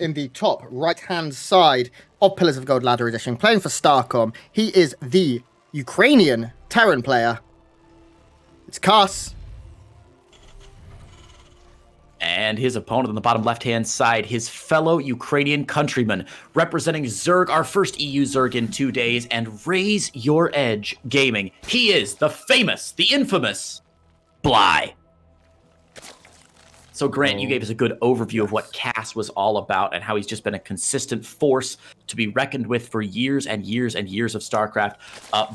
in the top right-hand side of Pillars of Gold Ladder Edition, playing for Starcom. He is the Ukrainian Terran player. It's Kars. And his opponent on the bottom left-hand side, his fellow Ukrainian countryman, representing Zerg, our first EU Zerg in 2 days, and Raise Your Edge Gaming. He is the famous, the infamous Bly. So, Grant, you gave us a good overview of what Cass was all about and how he's just been a consistent force to be reckoned with for years and years and years of StarCraft.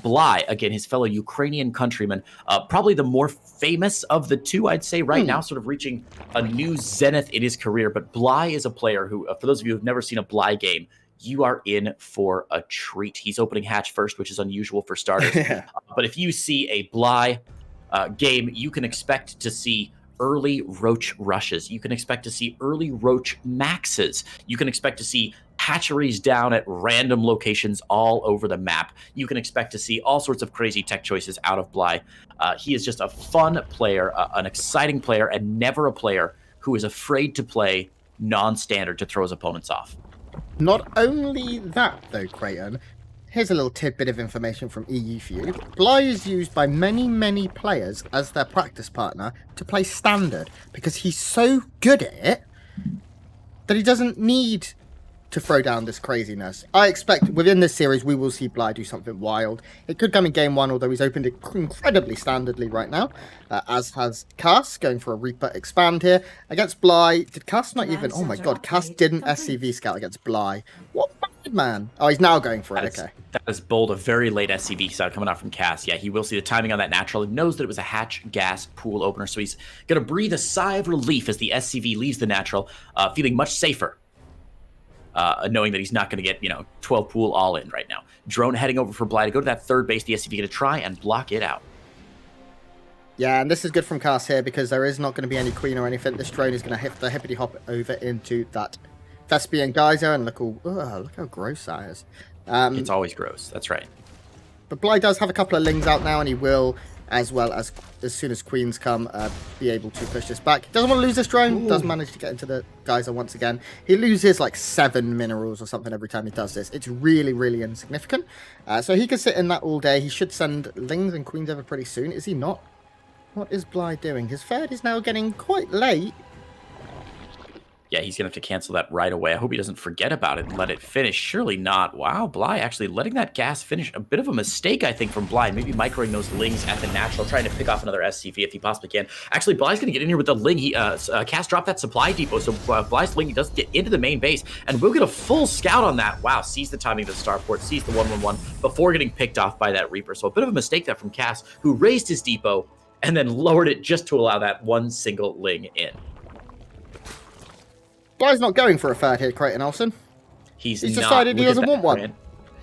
Bly, again, his fellow Ukrainian countryman, probably the more famous of the two, I'd say, right now, sort of reaching a new zenith in his career. But Bly is a player who, for those of you who have never seen a Bly game, you are in for a treat. He's opening hatch first, which is unusual for starters. But if you see a Bly game, you can expect to see early roach rushes. You can expect to see early roach maxes. You can expect to see hatcheries down at random locations all over the map. You can expect to see all sorts of crazy tech choices out of Bly. He is just a fun player, an exciting player, and never a player who is afraid to play non-standard to throw his opponents off. Not only that, though, Creighton, here's a little tidbit of information from EU for you. Bly is used by many, many players as their practice partner to play standard because he's so good at it that he doesn't need to throw down this craziness. I expect within this series we will see Bly do something wild. It could come in game one, although he's opened it incredibly standardly right now, as has Kars, going for a Reaper expand here. Against Bly, did Kars not even... Oh my god, Kars didn't SCV scout against Bly. What bad man. Oh, he's now going for it, okay. That is bold, a very late SCV scout coming out from Cass. Yeah, he will see the timing on that natural. He knows that it was a hatch gas pool opener, so he's going to breathe a sigh of relief as the SCV leaves the natural, feeling much safer. Knowing that he's not going to get, 12 pool all in right now. Drone heading over for Bly to go to that third base. The SCV going to try and block it out. Yeah, and this is good from Kars here because there is not going to be any queen or anything. This drone is going to hit the hippity hop over into that Thespian geyser, and look how gross that is. It's always gross. That's right. But Bly does have a couple of lings out now, and he will, as well as soon as queens come, be able to push this back. He doesn't want to lose this drone. Ooh. Does manage to get into the geyser once again. He loses like 7 minerals or something every time he does this. It's really, really insignificant. So he can sit in that all day. He should send lings and queens over pretty soon. Is he not? What is Bly doing? His third is now getting quite late. Yeah, he's going to have to cancel that right away. I hope he doesn't forget about it and let it finish. Surely not. Wow, Bly actually letting that gas finish. A bit of a mistake, I think, from Bly. Maybe microing those lings at the natural, trying to pick off another SCV if he possibly can. Actually, Bly's going to get in here with the ling. Cass dropped that supply depot, so Bly's ling does get into the main base, and we'll get a full scout on that. Wow, sees the timing of the starport, sees the 1-1-1 before getting picked off by that Reaper. So a bit of a mistake there from Cass, who raised his depot and then lowered it just to allow that one single ling in. Bly's not going for a third here, Creighton Olsen. He's decided he doesn't want one.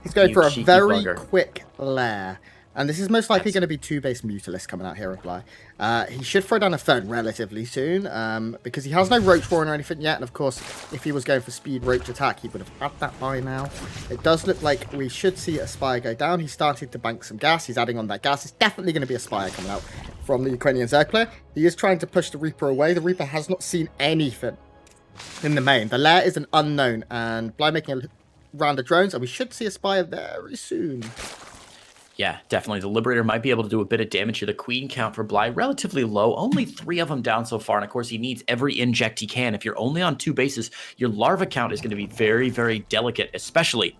He's going for a very quick lair. And this is most likely going to be 2-base Mutalisk coming out here of Bly. He should throw down a third relatively soon, because he has no Roach Warren or anything yet. And of course, if he was going for speed Roach attack, he would have had that by now. It does look like we should see a Spire go down. He started to bank some gas. He's adding on that gas. It's definitely going to be a Spire coming out from the Ukrainian Zerg player. He is trying to push the Reaper away. The Reaper has not seen anything in the main. The lair is an unknown, and Bly making a round of drones, and we should see a Spire very soon. Yeah, definitely. The Liberator might be able to do a bit of damage here. The Queen count for Bly, relatively low. Only 3 of them down so far, and of course he needs every inject he can. If you're only on 2 bases, your larva count is going to be very, very delicate, especially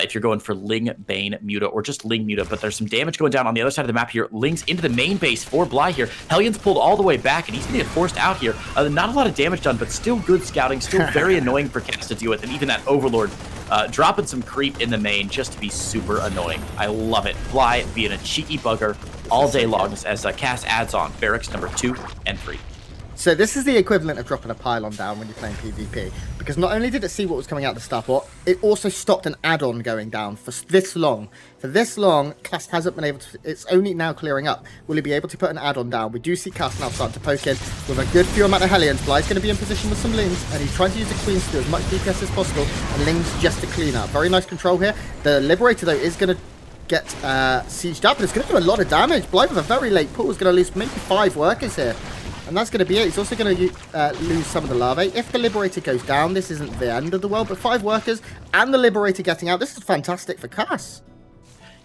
if you're going for Ling, Bane, Muta, or just Ling, Muta. But there's some damage going down on the other side of the map here. Ling's into the main base for Bly here. Hellion's pulled all the way back, and he's going to get forced out here. Not a lot of damage done, but still good scouting. Still very annoying for Cass to deal with. And even that Overlord dropping some creep in the main just to be super annoying. I love it. Bly being a cheeky bugger all day long as Cass adds on barracks number 2 and 3. So this is the equivalent of dropping a pylon down when you're playing PvP, because not only did it see what was coming out the starport, it also stopped an add-on going down for this long. For this long, Cass hasn't been able to... It's only now clearing up. Will he be able to put an add-on down? We do see Cass now starting to poke in with a good few amount of Hellions. Bly's going to be in position with some Lings, and he's trying to use the Queens to do as much DPS as possible, and Lings just to clean up. Very nice control here. The Liberator, though, is going to get sieged up, and it's going to do a lot of damage. Bly with a very late pull is going to lose maybe 5 workers here. And that's going to be it. He's also going to lose some of the larvae. If the Liberator goes down, this isn't the end of the world. But 5 workers and the Liberator getting out, this is fantastic for Cass.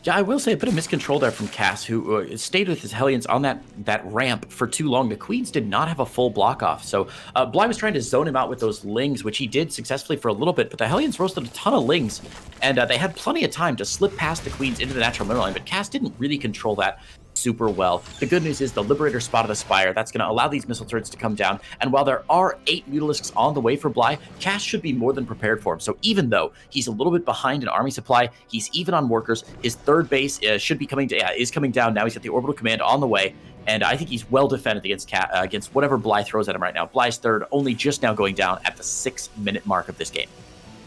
Yeah, I will say a bit of miscontrol there from Cass, who stayed with his Hellions on that ramp for too long. The Queens did not have a full block off, so Bly was trying to zone him out with those Lings, which he did successfully for a little bit, but the Hellions roasted a ton of Lings, and they had plenty of time to slip past the Queens into the natural mineral line, but Cass didn't really control that super well. The good news is the Liberator spotted a Spire. That's going to allow these missile turrets to come down, and while there are 8 Mutalisks on the way for Bly, Cass should be more than prepared for him. So even though he's a little bit behind in army supply, he's even on workers. His 3rd base should be coming down now. He's got the orbital command on the way, and I think he's well defended against whatever Bly throws at him right now. Bly's 3rd only just now going down at the 6-minute mark of this game.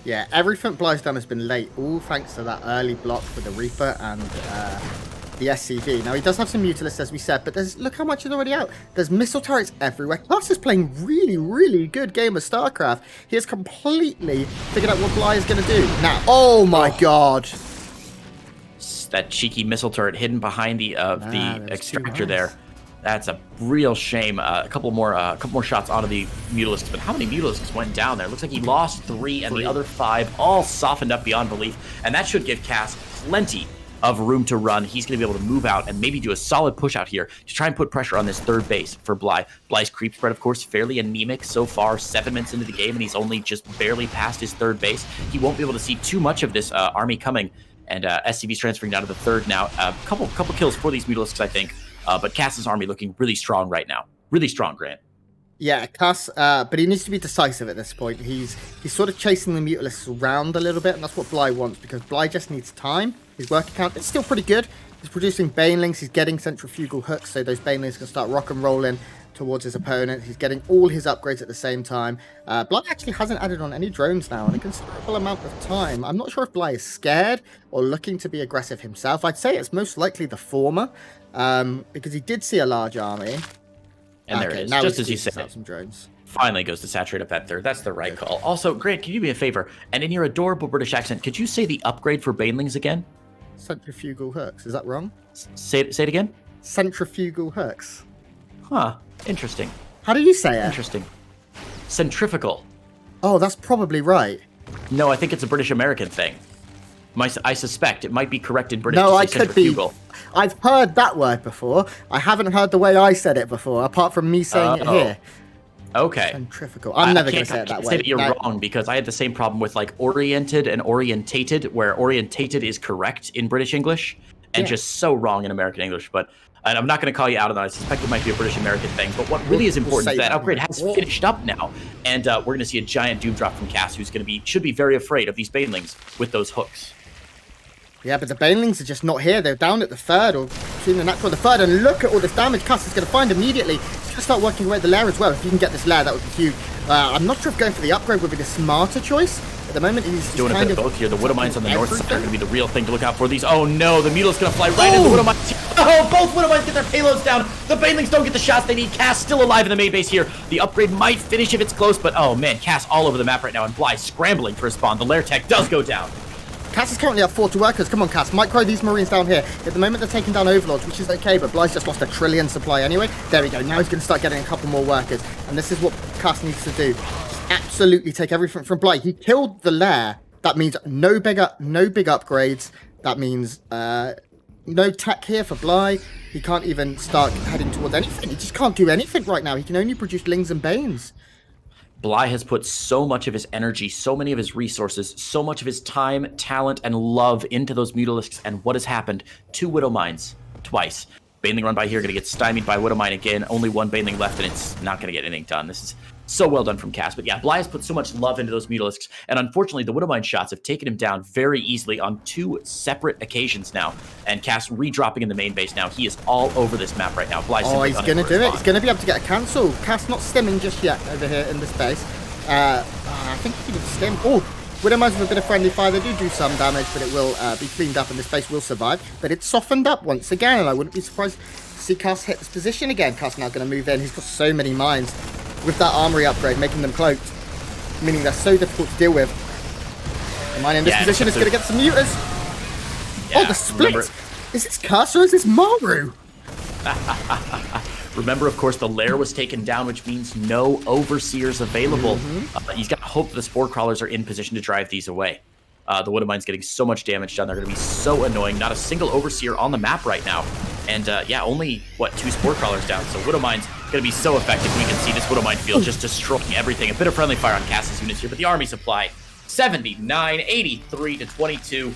Yeah, everything Bly's done has been late, all thanks to that early block with the Reaper and the SCV. Now, he does have some Mutalisks, as we said, but look how much is already out. There's missile turrets everywhere. Cass is playing really, really good game of StarCraft. He has completely figured out what Bly is going to do. Now, oh my god. That cheeky missile turret hidden behind the extractor there. That's a real shame. A couple more shots onto the Mutalisks, but how many Mutalisks went down there? Looks like he lost 3, and the other 5 all softened up beyond belief, and that should give Cass plenty of room to run. He's going to be able to move out and maybe do a solid push out here to try and put pressure on this 3rd base for Bly. Bly's creep spread, of course, fairly anemic so far, 7 minutes into the game, and he's only just barely past his 3rd base. He won't be able to see too much of this army coming, and SCV's transferring down to the 3rd now. A couple kills for these Mutalisks, I think, but Cass's army looking really strong right now. Really strong, Grant. Yeah, Cass, but he needs to be decisive at this point. He's sort of chasing the Mutalisks around a little bit, and that's what Bly wants, because Bly just needs time. His worker count is still pretty good. He's producing Banelings, he's getting centrifugal hooks, so those Banelings can start rock and rolling towards his opponent. He's getting all his upgrades at the same time. Bly actually hasn't added on any drones now in a considerable amount of time. I'm not sure if Bly is scared or looking to be aggressive himself. I'd say it's most likely the former, because he did see a large army. And there it is, just as you said. Some drones. Finally goes to saturate up that 3rd. That's the right call. Also, Grant, can you do me a favor? And in your adorable British accent, could you say the upgrade for Banelings again? Centrifugal hooks. Is that wrong? Say it again? Centrifugal hooks. Huh. Interesting. How do you say it? Interesting. Centrifugal. Oh, that's probably right. No, I think it's a British-American thing. I suspect it might be correct in British. No, to I say could be. centrifugal. I've heard that word before. I haven't heard the way I said it before, apart from me saying it here. Okay. Centrifugal. I'm never going to say it that way. I can't say that you're wrong, because I had the same problem with like oriented and orientated, where orientated is correct in British English and just so wrong in American English. And I'm not going to call you out on that. I suspect it might be a British American thing. But what really is important is that upgrade has finished up now, and we're going to see a giant doom drop from Cass, who's should be very afraid of these Banelings with those hooks. Yeah, but the Banelings are just not here. They're down at the 3rd, or between the natural and the 3rd, and look at all this damage Cass is going to find immediately. He's going to start working away at the lair as well. If you can get this lair, that would be huge. I'm not sure if going for the upgrade would be the smarter choice. At the moment, he's doing a kind bit of both here. The Widow Mines on the north side are going to be the real thing to look out for. Oh no, the Mutalisks going to fly right into the Widow Mines. Oh, both Widow Mines get their payloads down. The Banelings don't get the shots they need. Cass still alive in the main base here. The upgrade might finish if it's close, but oh man, Cass all over the map right now, and Bly scrambling for a spawn. The lair tech does go down. Cass is currently at 40 workers. Come on, Cass. Micro these Marines down here. At the moment, they're taking down Overlords, which is okay, but Bly's just lost a trillion supply anyway. There we go. Now he's going to start getting a couple more workers. And this is what Cass needs to do. Just absolutely take everything from Bly. He killed the lair. That means no big upgrades. That means no tech here for Bly. He can't even start heading towards anything. He just can't do anything right now. He can only produce Lings and Banes. Bly has put so much of his energy, so many of his resources, so much of his time, talent, and love into those Mutalisks, and what has happened? 2 Widow Mines, twice. Baneling run by here, going to get stymied by Widow Mine again. Only 1 Baneling left, and it's not going to get anything done. This is so well done from Cass. But yeah, Bly has put so much love into those Mutalisks, and unfortunately, the Widow Mine shots have taken him down very easily on 2 separate occasions now. And Cass redropping in the main base now. He is all over this map right now. Bly's he's going to do it. He's going to be able to get a cancel. Cass not stimming just yet over here in this base. I think he can stim. Oh, Widow Mines with a bit of friendly fire. They do some damage, but it will be cleaned up, and this base will survive. But it's softened up once again, and I wouldn't be surprised to see Cass hit this position again. Cass now going to move in. He's got so many mines with that armory upgrade, making them cloaked, meaning they're so difficult to deal with. The mine in this position is going to get some mutas. Yeah, oh, the split! Is this Cass or is this Maru? Remember, of course, the lair was taken down, which means no overseers available. He's got to hope that the spore crawlers are in position to drive these away. The Widowmine's getting so much damage done. They're going to be so annoying. Not a single overseer on the map right now. And yeah, only, what, 2 spore crawlers down. So Widowmine's going to be so effective. We can see this Widowmine field just destroying everything. A bit of friendly fire on Cass's units here, but the army supply, 79, 83 to 22.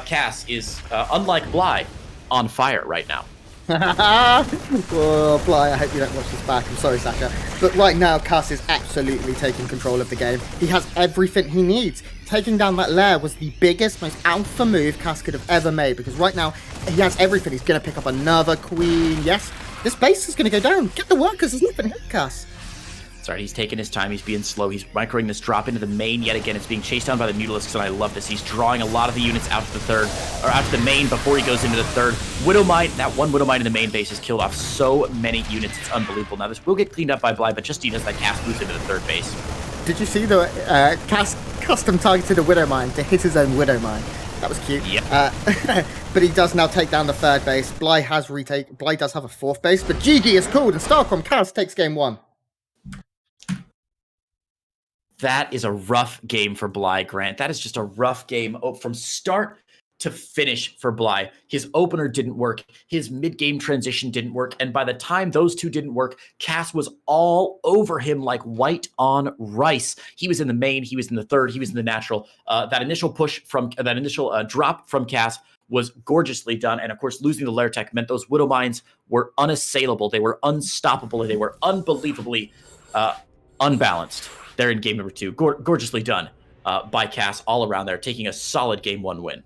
Cass is, unlike Bly, on fire right now. Oh, Bly, I hope you don't watch this back. I'm sorry, Sasha. But right now, Cass is absolutely taking control of the game. He has everything he needs. Taking down that lair was the biggest, most alpha move Cass could have ever made, because right now, he has everything. He's going to pick up another queen. Yes, this base is going to go down. Get the workers. There's nothing hit Cass. That's right, he's taking his time, he's being slow, he's microing this drop into the main yet again. It's being chased down by the Mutalisks, and I love this. He's drawing a lot of the units out to the third, or out to the main before he goes into the third. Widowmine, that one Widowmine in the main base has killed off so many units, it's unbelievable. Now this will get cleaned up by Bly, but just as that Cass moves into the third base. Did you see the Cass custom targeted a Widowmine to hit his own Widowmine? That was cute. Yep. But he does now take down the third base. Bly does have a fourth base, but GG is called, and Starcom Cass takes game 1. That is a rough game for Bly, Grant. That is just a rough game from start to finish for Bly. His opener didn't work. His mid-game transition didn't work. And by the time those two didn't work, Cass was all over him like white on rice. He was in the main. He was in the third. He was in the natural. That initial drop from Cass was gorgeously done. And of course, losing the lair tech meant those Widowmines were unassailable. They were unstoppable. They were unbelievably unbalanced. They're in game number 2. Gorgeously done by Cass all around there, taking a solid game 1 win.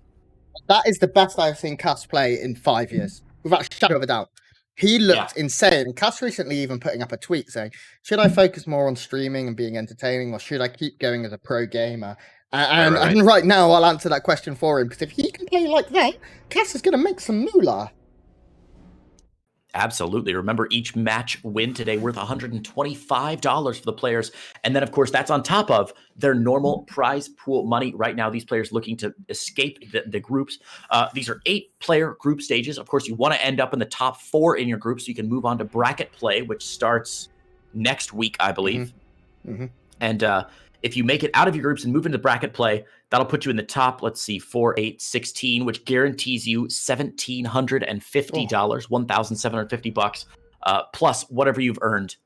That is the best I've seen Cass play in 5 years, without a shadow of a doubt. He looked insane. Cass recently even putting up a tweet saying, should I focus more on streaming and being entertaining, or should I keep going as a pro gamer? And right now, I'll answer that question for him, because if he can play like that, Cass is going to make some moolah. Absolutely. Remember, each match win today worth $125 for the players. And then, of course, that's on top of their normal prize pool money. Right now, these players looking to escape the groups. These are 8-player group stages. Of course, you want to end up in the top 4 in your group so you can move on to bracket play, which starts next week, I believe. And if you make it out of your groups and move into bracket play, that'll put you in the top, let's see, 4, 8, 16, which guarantees you $1,750, $1,750, plus whatever you've earned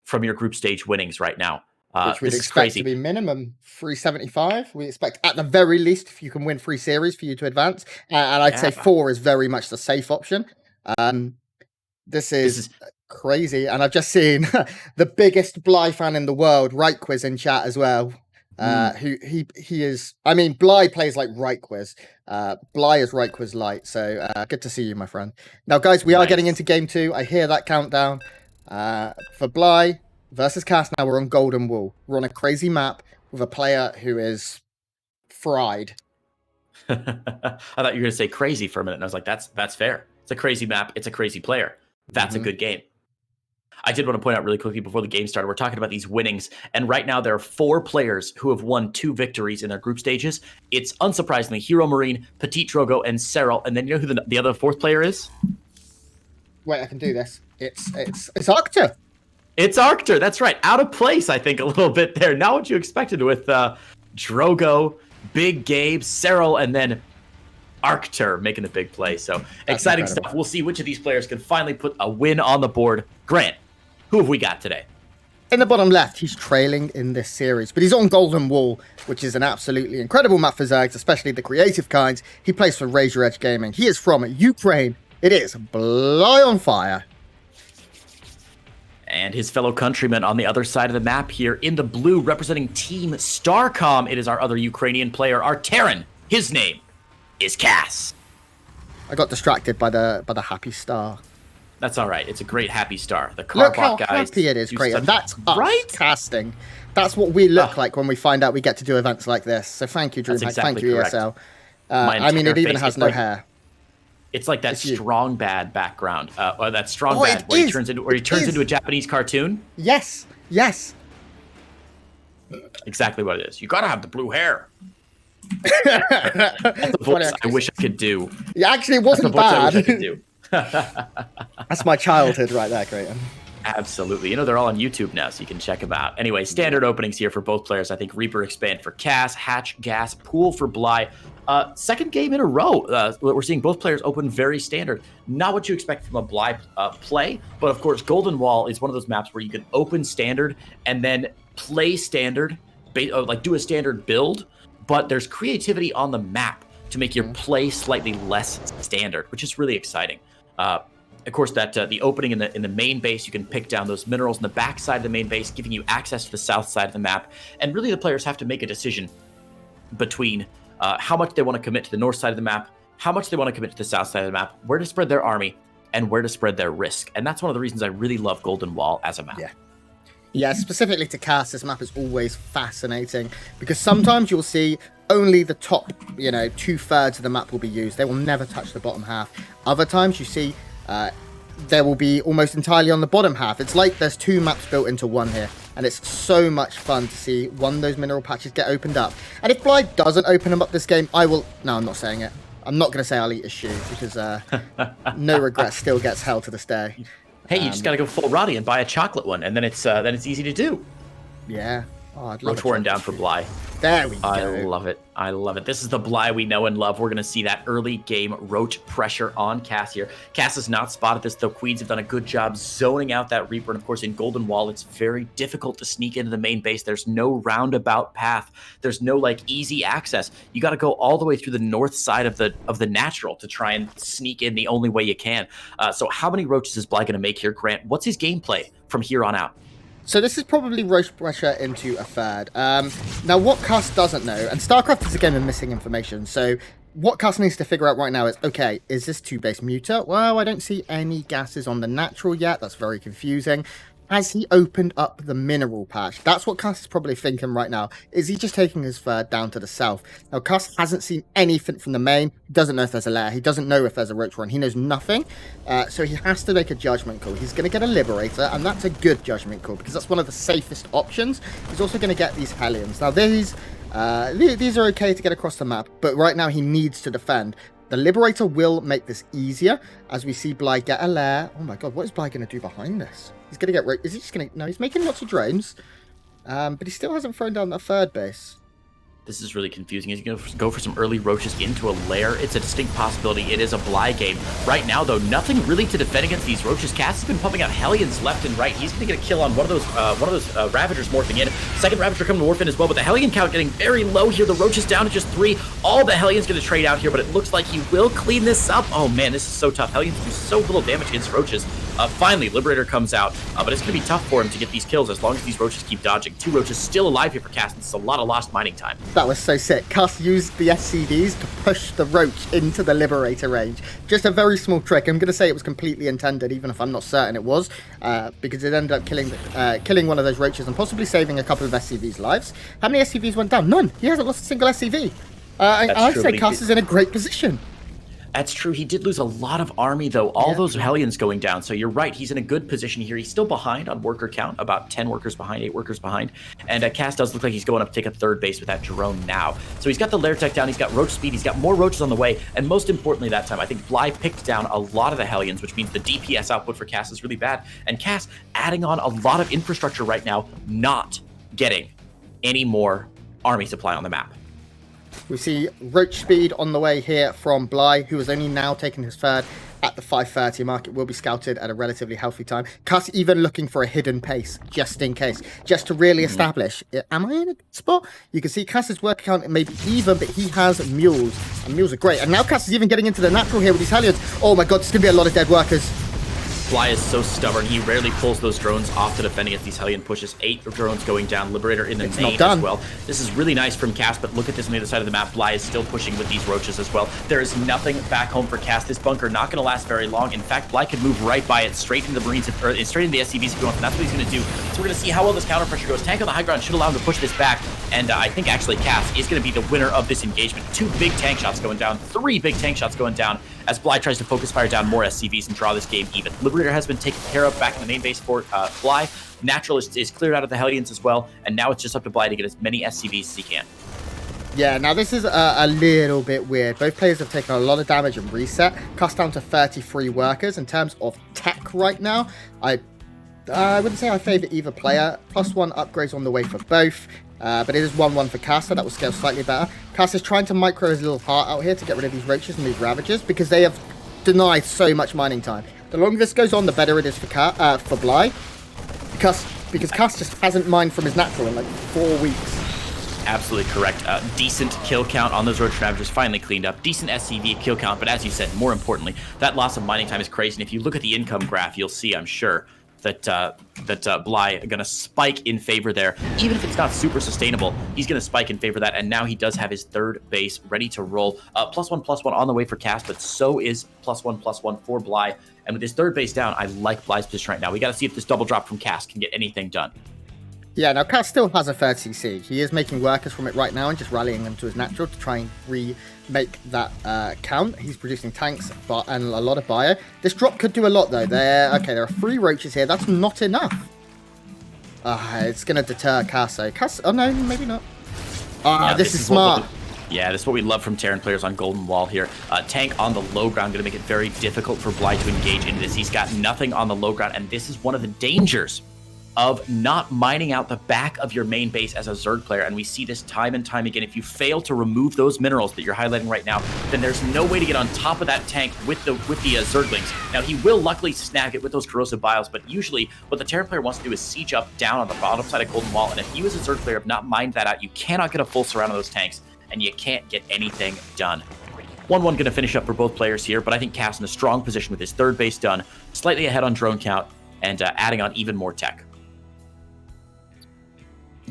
from your group stage winnings right now. Which we'd expect to be minimum $375. We expect at the very least, if you can win 3 series, for you to advance. And I'd say 4 is very much the safe option. This is crazy. And I've just seen the biggest Bly fan in the world, Right Quiz, in chat as well. Who he is. I mean, Bly plays like Right Quiz. Bly is Right Quiz light. So good to see you, my friend. Now, guys, we are getting into game 2. I hear that countdown. For Bly versus Cass, now we're on Golden Wall. We're on a crazy map with a player who is fried. I thought you were going to say crazy for a minute, and I was like, that's fair. It's a crazy map. It's a crazy player. That's a good game. I did want to point out really quickly before the game started, we're talking about these winnings, and right now there are 4 players who have won 2 victories in their group stages. It's unsurprisingly Hero Marine, Petit Drogo, and Serral, and then you know who the other 4th player is? Wait, I can do this. It's Arctur. It's Arctur, that's right. Out of place, I think, a little bit there. Not what you expected with Drogo, Big Gabe, Serral, and then Arctur making the big play. So that's exciting stuff. We'll see which of these players can finally put a win on the board. Grant, who have we got today? In the bottom left, he's trailing in this series, but he's on Golden Wall, which is an absolutely incredible map for Zergs, especially the creative kinds. He plays for Razor Edge Gaming. He is from Ukraine. It is Bly on fire. And his fellow countrymen on the other side of the map here in the blue, representing Team Starcom. It is our other Ukrainian player, our Terran. His name is Cass. I got distracted by the happy star. That's all right. It's a great happy star. The Look how guys happy it is, Creighton. That's us casting. That's what we look like when we find out we get to do events like this. So thank you, DreamHack. Thank you, ESL. I mean, it even has no hair. It's like that strong bad background, or that strong bad where he turns into a Japanese cartoon. Yes, yes. Exactly what it is. You gotta have the blue hair. That's the voice I wish I could do. Yeah, actually, it wasn't bad. That's my childhood right there, Creighton. Absolutely. You know, they're all on YouTube now, so you can check them out. Anyway, standard openings here for both players. I think Reaper Expand for Cass, Hatch, Gas, Pool for Bly. Second game in a row, we're seeing both players open very standard. Not what you expect from a Bly play, but of course, Golden Wall is one of those maps where you can open standard and then play standard, like do a standard build, but there's creativity on the map to make your play slightly less standard, which is really exciting. Of course, that the opening in the main base, you can pick down those minerals in the back side of the main base, giving you access to the south side of the map. And really, the players have to make a decision between how much they want to commit to the north side of the map, how much they want to commit to the south side of the map, where to spread their army, and where to spread their risk. And that's one of the reasons I really love Golden Wall as a map. Yeah, specifically to Cass, this map is always fascinating because sometimes you'll see only the top, 2/3 of the map will be used. They will never touch the bottom half. Other times you see there will be almost entirely on the bottom half. It's like there's two maps built into one here, and it's so much fun to see one of those mineral patches get opened up. And if Bly doesn't open them up this game, I will... No, I'm not saying it. I'm not going to say I'll eat a shoe, because no regret still gets hell to this day. Hey, you just got to go full Roddy and buy a chocolate one, and then it's easy to do. Yeah. Oh, I'd love Roach Warren down for Bly. There we go. I love it. I love it. This is the Bly we know and love. We're going to see that early game Roach pressure on Cass here. Cass has not spotted this, though. Queens have done a good job zoning out that Reaper. And of course, in Golden Wall, it's very difficult to sneak into the main base. There's no roundabout path. There's no easy access. You got to go all the way through the north side of the natural to try and sneak in the only way you can. So how many Roaches is Bly going to make here, Grant? What's his gameplay from here on out? So this is probably Roach pressure into a third. Now, what Cass doesn't know, and StarCraft is a game of missing information, so what Cass needs to figure out right now is, okay, is this two-base muter? Well, I don't see any gases on the natural yet. That's very confusing. Has he opened up the mineral patch? That's what Cass is probably thinking right now. Is he just taking his third down to the south? Now, Cass hasn't seen anything from the main. He doesn't know if there's a lair. He doesn't know if there's a Roach run. He knows nothing. So he has to make a judgment call. He's going to get a Liberator, and that's a good judgment call because that's one of the safest options. He's also going to get these Hellions. Now, these are okay to get across the map, but right now he needs to defend. The Liberator will make this easier as we see Bly get a lair. Oh my god, what is Bly going to do behind this? He's going to get... Is he just going to... No, he's making lots of drones. But he still hasn't thrown down that third base. This is really confusing. He's going to go for some early Roaches into a lair. It's a distinct possibility. It is a Bly game. Right now, though, nothing really to defend against these Roaches. Cass has been pumping out Hellions left and right. He's going to get a kill on one of those Ravagers morphing in. Second Ravager coming to morph in as well, but the Hellion count getting very low here. The Roaches down to just 3. All the Hellions going to trade out here, but it looks like he will clean this up. Oh, man, this is so tough. Hellions do so little damage against Roaches. Finally, Liberator comes out, but it's going to be tough for him to get these kills as long as these Roaches keep dodging. 2 Roaches still alive here for Cass. This is a lot of lost mining time. That was so sick. Cass used the SCVs to push the Roach into the Liberator range. Just a very small trick. I'm going to say it was completely intended, even if I'm not certain it was, because it ended up killing one of those Roaches and possibly saving a couple of SCVs' lives. How many SCVs went down? None. He hasn't lost a single SCV. I say Cass is in a great position. That's true. He did lose a lot of army, though. All those Hellions going down. So you're right. He's in a good position here. He's still behind on worker count, about 10 workers behind, 8 workers behind. And Cass does look like he's going up to take a third base with that drone now. So he's got the lair tech down. He's got Roach speed. He's got more Roaches on the way. And most importantly that time, I think Bly picked down a lot of the Hellions, which means the DPS output for Cass is really bad. And Cass adding on a lot of infrastructure right now, not getting any more army supply on the map. We see Roach speed on the way here from Bly, who has only now taken his third at the 5:30 mark. It will be scouted at a relatively healthy time. Cass even looking for a hidden pace, just in case, just to really establish, am I in a good spot? You can see Cass's work count may be even, but he has mules, and mules are great. And now Cass is even getting into the natural here with these Hellions. Oh my god, there's going to be a lot of dead workers. Bly is so stubborn. He rarely pulls those drones off to defend against these Hellion pushes. 8 drones going down. Liberator in the main as well. This is really nice from Cass, but look at this on the other side of the map. Bly is still pushing with these Roaches as well. There is nothing back home for Cass. This bunker not going to last very long. In fact, Bly could move right by it, straight into the Marines, or straight into the SCVs if you want, and that's what he's going to do. So we're going to see how well this counter pressure goes. Tank on the high ground should allow him to push this back, and I think actually Cass is going to be the winner of this engagement. 2 big tank shots going down, 3 big tank shots going down, as Bly tries to focus fire down more SCVs and draw this game even. Liberator has been taken care of back in the main base for Bly. Natural is cleared out of the Hellions as well, and now it's just up to Bly to get as many SCVs as he can. Yeah, now this is a little bit weird. Both players have taken a lot of damage and reset. Cast down to 33 workers. In terms of tech right now, I wouldn't say I favour either player. +1 upgrades on the way for both. But it is 1-1 for Cass, so that will scale slightly better. Cass is trying to micro his little heart out here to get rid of these roaches and these ravagers because they have denied so much mining time. The longer this goes on, the better it is for Bly. Because Cass just hasn't mined from his natural in like 4 weeks. Absolutely correct. Decent kill count on those roach ravagers, finally cleaned up. Decent SCV kill count, but as you said, more importantly, that loss of mining time is crazy. And if you look at the income graph, you'll see, I'm sure, that Bly going to spike in favor there. Even if it's not super sustainable, he's going to spike in favor of that. And now he does have his third base ready to roll. +1/+1 on the way for Cass, but so is +1/+1 for Bly. And with his third base down, I like Bly's position right now. We got to see if this double drop from Cass can get anything done. Yeah, now Cass still has a third CC. He is making workers from it right now and just rallying them to his natural to try and remake that count. He's producing tanks and a lot of bio. This drop could do a lot though. There are 3 roaches here. That's not enough. It's going to deter Cass. Oh no, maybe not. This is smart. Yeah, this is what we love from Terran players on Golden Wall here. Tank on the low ground, going to make it very difficult for Bly to engage into this. He's got nothing on the low ground, and this is one of the dangers of not mining out the back of your main base as a Zerg player, and we see this time and time again. If you fail to remove those minerals that you're highlighting right now, then there's no way to get on top of that tank with the Zerglings. Now, he will luckily snag it with those corrosive biles, but usually what the Terran player wants to do is siege up down on the bottom side of Golden Wall, and if you as a Zerg player have not mined that out, you cannot get a full surround of those tanks, and you can't get anything done. 1-1 going to finish up for both players here, but I think Cass in a strong position with his third base done, slightly ahead on drone count, and adding on even more tech.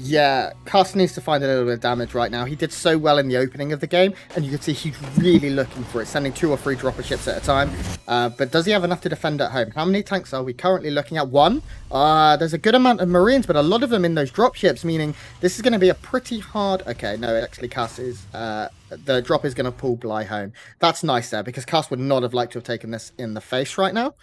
Yeah, Cass needs to find a little bit of damage right now. He did so well in the opening of the game, and you can see he's really looking for it, sending 2 or 3 dropper ships at a time. But does he have enough to defend at home? How many tanks are we currently looking at? 1. There's a good amount of Marines, but a lot of them in those drop ships, meaning this is going to be a pretty hard... Okay, no, actually Cass is... the drop is going to pull Bly home. That's nice there, because Cass would not have liked to have taken this in the face right now.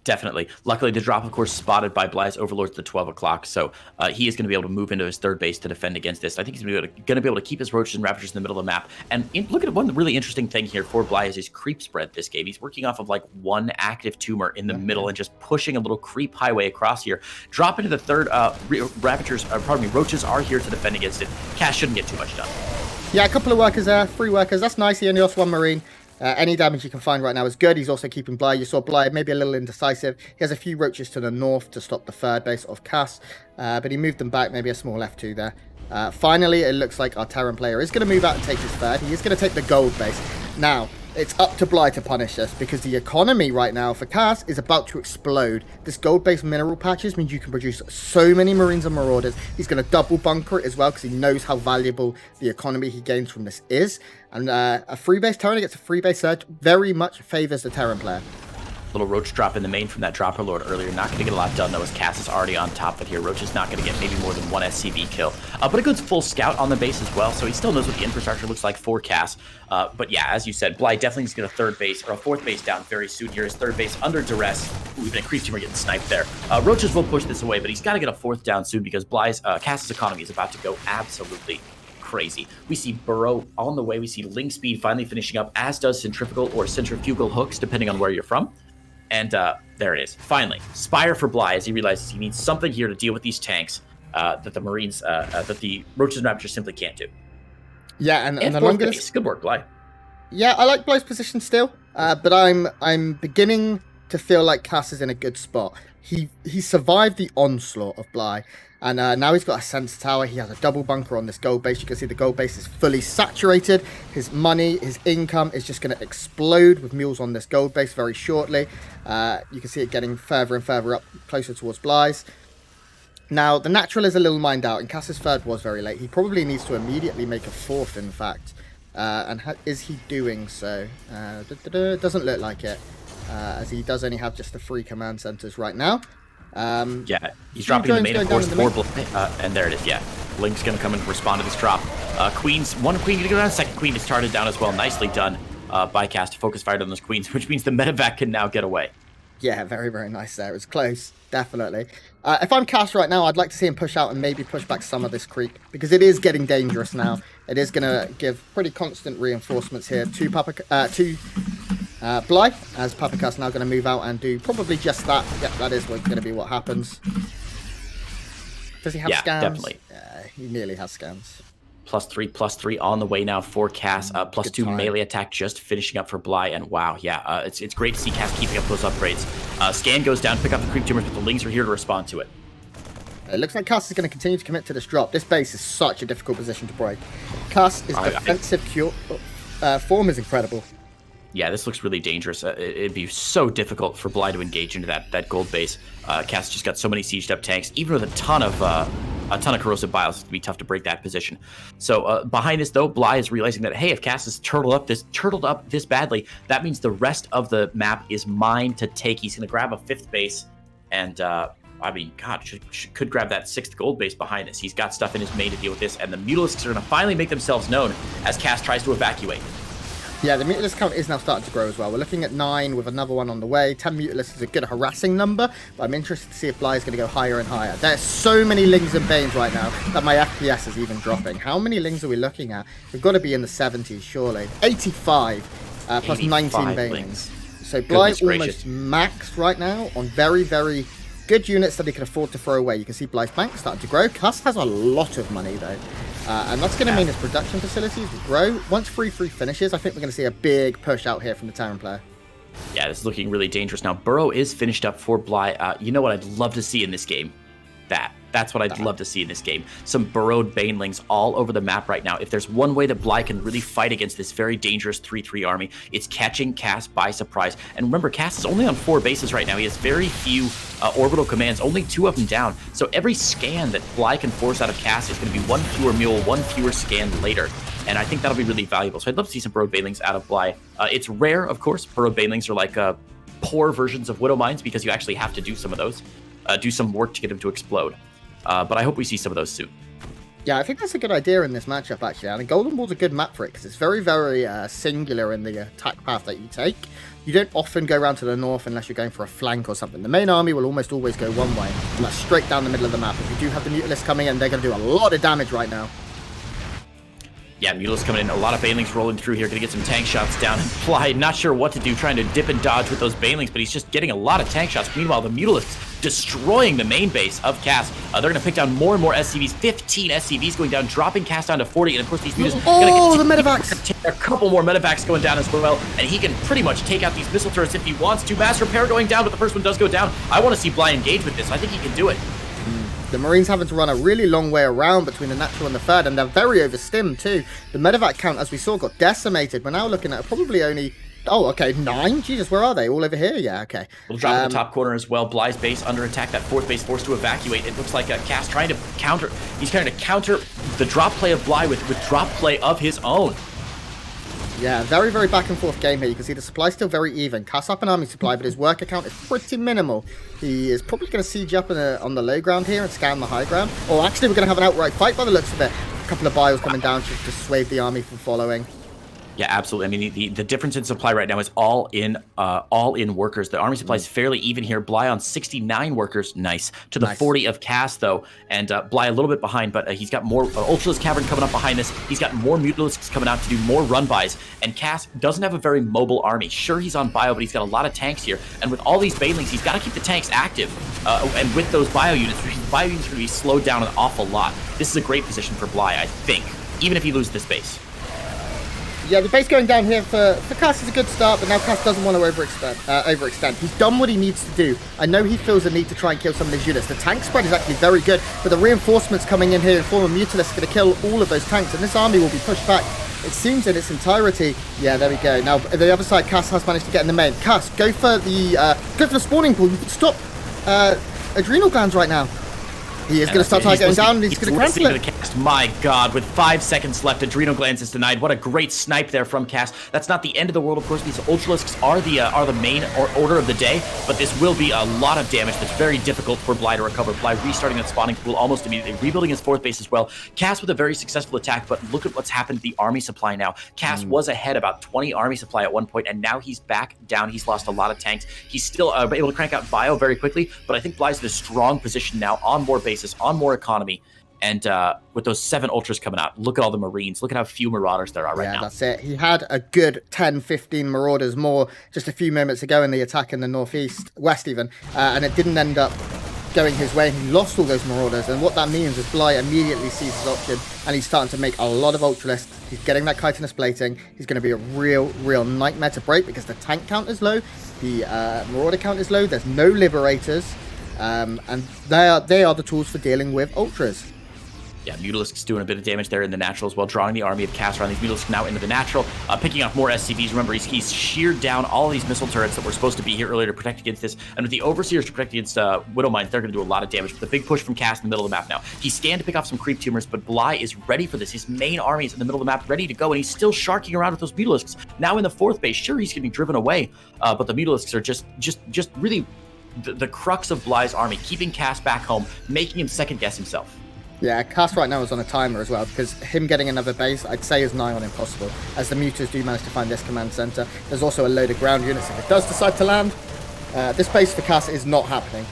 Definitely. Luckily, the drop, of course, spotted by Bly's Overlords at 12 o'clock, so he is going to be able to move into his third base to defend against this. I think he's going to be able to keep his roaches and raptors in the middle of the map. And look at one really interesting thing here for Bly is his creep spread this game. He's working off of like 1 active tumor in the middle and just pushing a little creep highway across here. Drop into the third, roaches are here to defend against it. Cass shouldn't get too much done. Yeah, a couple of workers there, 3 workers. That's nice. He only lost 1 Marine. Any damage you can find right now is good. He's also keeping Bly. You saw Bly maybe a little indecisive. He has a few roaches to the north to stop the third base of Cass, but he moved them back, maybe a small F2 there. Finally, it looks like our Terran player is going to move out and take his third. He is going to take the gold base. Now, it's up to Bly to punish this because the economy right now for Cass is about to explode. This gold-based mineral patches means you can produce so many Marines and Marauders. He's going to double bunker it as well because he knows how valuable the economy he gains from this is. And a free base Terran against a free base Surge very much favors the Terran player. Little roach drop in the main from that dropper lord earlier. Not going to get a lot done though, as Cass is already on top of it here. Roach is not going to get maybe more than 1 SCV kill. But a good full scout on the base as well, so he still knows what the infrastructure looks like for Cass. But yeah, as you said, Bly definitely needs to get a third base, or a fourth base down very soon here. His third base under duress. Ooh, even a creep team are getting sniped there. Roaches will push this away, but he's got to get a fourth down soon because Cass's economy is about to go absolutely crazy. We see Burrow on the way. We see Link Speed finally finishing up, as does Centrifugal or Centrifugal Hooks, depending on where you're from. And there it is. Finally, Spire for Bly as he realizes he needs something here to deal with these tanks that the Marines, that the Roaches and Raptors simply can't do. Yeah, and the fourth longest... base. Good work, Bly. Yeah, I like Bly's position still, but I'm beginning to feel like Cass is in a good spot. He survived the onslaught of Bly, and now he's got a sensor tower. He has a double bunker on this gold base. You can see the gold base is fully saturated. His money, his income is just going to explode with mules on this gold base very shortly. You can see it getting further and further up, closer towards Bly's. Now, the natural is a little mined out, and Cass's third was very late. He probably needs to immediately make a fourth, in fact. Is he doing so? Doesn't look like it, as he does only have just the 3 command centers right now. Yeah, he's dropping the main, of course, and there it is, yeah. Link's going to come and respond to this drop. One queen going to go down, second queen is started down as well. Nicely done by Cass to focus fire on those queens, which means the medevac can now get away. Yeah, very, very nice there. It was close, definitely. If I'm Cass right now, I'd like to see him push out and maybe push back some of this creep, because it is getting dangerous now. It is going to give pretty constant reinforcements here to Bly, as Papaca's now going to move out and do probably just that. Yep, that is going to be what happens. Does he have scans? Definitely. He nearly has scans. +3 on the way now for Cass. +2 melee attack just finishing up for Bly. And wow, it's great to see Cass keeping up those upgrades. Scan goes down, pick up the creep tumors, but the Lings are here to respond to it. It looks like Cass is going to continue to commit to this drop. This base is such a difficult position to break. Cass' defensive form is incredible. Yeah, this looks really dangerous. It'd be so difficult for Bly to engage into that gold base. Cass just got so many sieged up tanks, even with a ton of corrosive bios. It's gonna be tough to break that position. So behind this though, Bly is realizing that, hey, if Cass is turtled up this badly, that means the rest of the map is mine to take. He's gonna grab a 5th base, and I mean, God, could grab that 6th gold base behind this. He's got stuff in his main to deal with this, and the Mutalisks are gonna finally make themselves known as Cass tries to evacuate. Yeah, the Mutalisk count is now starting to grow as well. We're looking at 9 with another one on the way. 10 Mutalisks is a good harassing number, but I'm interested to see if Bly is going to go higher and higher. There's so many Lings and Banes right now that my FPS is even dropping. How many Lings are we looking at? We've got to be in the 70s, surely. 85 plus 19 Banes. So Bly almost maxed right now on very, very good units that he can afford to throw away. You can see Bly's bank starting to grow. Cuss has a lot of money, though. And that's going to mean his production facilities will grow. Once 3-3 finishes, I think we're going to see a big push out here from the Terran player. Yeah, this is looking really dangerous. Now, Burrow is finished up for Bly. You know what I'd love to see in this game? That's what I'd love to see in this game. Some burrowed banelings all over the map right now. If there's one way that Bly can really fight against this very dangerous 3-3 army, it's catching Cass by surprise. And remember, Cass is only on 4 bases right now. He has very few orbital commands, only 2 of them down. So every scan that Bly can force out of Cass is going to be 1 fewer mule, 1 fewer scan later. And I think that'll be really valuable. So I'd love to see some burrowed banelings out of Bly. It's rare, of course. Burrowed banelings are like poor versions of Widow Mines because you actually have to do some of those. Do some work to get them to explode. But I hope we see some of those soon. Yeah, I think that's a good idea in this matchup, actually. And Golden Ball's a good map for it, because it's very, very singular in the attack path that you take. You don't often go around to the north unless you're going for a flank or something. The main army will almost always go one way, and that's straight down the middle of the map. If you do have the Mutalisks coming in, they're going to do a lot of damage right now. Yeah, Mutalisks coming in, a lot of Banelings rolling through here, gonna get some tank shots down. And Bly, not sure what to do, trying to dip and dodge with those Banelings, but he's just getting a lot of tank shots. Meanwhile, the Mutalisks destroying the main base of Cass. They're gonna pick down more and more SCVs, 15 SCVs going down, dropping Cass down to 40, and of course these Mutalisks the medevacs! A couple more medevacs going down as well, and he can pretty much take out these missile turrets if he wants to. Mass repair going down, but the first one does go down. I want to see Bly engage with this. I think he can do it. The Marines having to run a really long way around between the natural and the third, and they're very overstimmed too. The medevac count, as we saw, got decimated. We're now looking at probably only... Oh, okay, 9? Jesus, where are they? All over here? Yeah, okay. We'll drop in the top corner as well. Bly's base under attack. That 4th base forced to evacuate. It looks like Cass trying to counter... He's trying to counter the drop play of Bly with drop play of his own. Yeah, very, very back and forth game here. You can see the supply's still very even. Cass up an army supply, but his worker count is pretty minimal. He is probably going to siege up on the low ground here and scan the high ground. Or actually, we're going to have an outright fight by the looks of it. A couple of bios coming down to dissuade the army from following. Yeah, absolutely. I mean, the difference in supply right now is all in workers. The army supply is fairly even here. Bly on 69 workers, nice. To the 40 of Cass, though. And Bly a little bit behind, but he's got more Ultralisk Cavern coming up behind this. He's got more Mutalisks coming out to do more run-bys. And Cass doesn't have a very mobile army. Sure, he's on bio, but he's got a lot of tanks here. And with all these Banelings, he's got to keep the tanks active. And with those bio units, bio units are going to be slowed down an awful lot. This is a great position for Bly, I think, even if he loses this base. Yeah, the base going down here for Cass is a good start, but now Cass doesn't want to overextend. He's done what he needs to do. I know he feels the need to try and kill some of these units. The tank spread is actually very good, but the reinforcements coming in here in form of Mutalisks are going to kill all of those tanks, and this army will be pushed back, it seems, in its entirety. Yeah, there we go. Now, the other side, Cass has managed to get in the main. Cass, go for the spawning pool. Stop adrenal glands right now. He is going to start targeting down, and he's going to cancel it. next. My God, with 5 seconds left, Adrenal Glands is denied. What a great snipe there from Cass. That's not the end of the world, of course, because Ultralisks are the main order of the day, but this will be a lot of damage that's very difficult for Bly to recover. Bly restarting that spawning pool almost immediately, rebuilding his 4th base as well. Cass with a very successful attack, but look at what's happened to the army supply now. Cass was ahead about 20 army supply at one point, and now he's back down. He's lost a lot of tanks. He's still able to crank out bio very quickly, but I think Bly's in a strong position now on more bases, on more economy. And with those 7 Ultras coming out, look at all the Marines. Look at how few Marauders there are right now. Yeah, that's it. He had a good 10, 15 Marauders more just a few moments ago in the attack in the west even, and it didn't end up going his way. He lost all those Marauders, and what that means is Bly immediately sees his option, and he's starting to make a lot of Ultralisks. He's getting that chitinous plating. He's going to be a real nightmare to break because the tank count is low, the Marauder count is low, there's no Liberators, and they are the tools for dealing with Ultras. Yeah, Mutalisks doing a bit of damage there in the natural as well, drawing the army of Cass around these Mutalisks now into the natural, picking up more SCVs. Remember, he's sheared down all these missile turrets that were supposed to be here earlier to protect against this, and with the Overseers to protect against Widow Mines, they're going to do a lot of damage. But the big push from Cass in the middle of the map now. He scanned to pick off some creep tumors, but Bly is ready for this. His main army is in the middle of the map, ready to go, and he's still sharking around with those Mutalisks. Now in the 4th base, sure, he's getting driven away, but the Mutalisks are just really the crux of Bly's army, keeping Cass back home, making him second guess himself. Yeah, Cass right now is on a timer as well, because him getting another base, I'd say, is nigh on impossible, as the Mutas do manage to find this command center. There's also a load of ground units if it does decide to land. This base for Cass is not happening.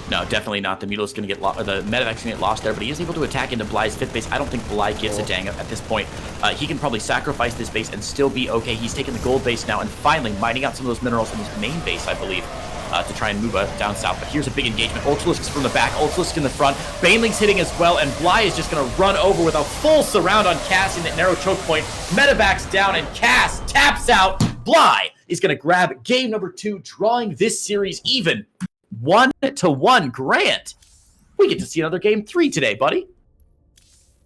No, definitely not. The Mutalisks going to get lost, the Medevac's going to get lost there, but he is able to attack into Bly's 5th base. I don't think Bly gives a dang at this point. He can probably sacrifice this base and still be okay. He's taking the gold base now and finally mining out some of those minerals in his main base, I believe, to try and move down south. But here's a big engagement. Ultralisks from the back, Ultralisk in the front. Baneling's hitting as well, and Bly is just going to run over with a full surround on Cass in that narrow choke point. Medevac's down, and Cass taps out. Bly is going to grab game number 2, drawing this series even 1-1. Grant, we get to see another game 3 today, buddy.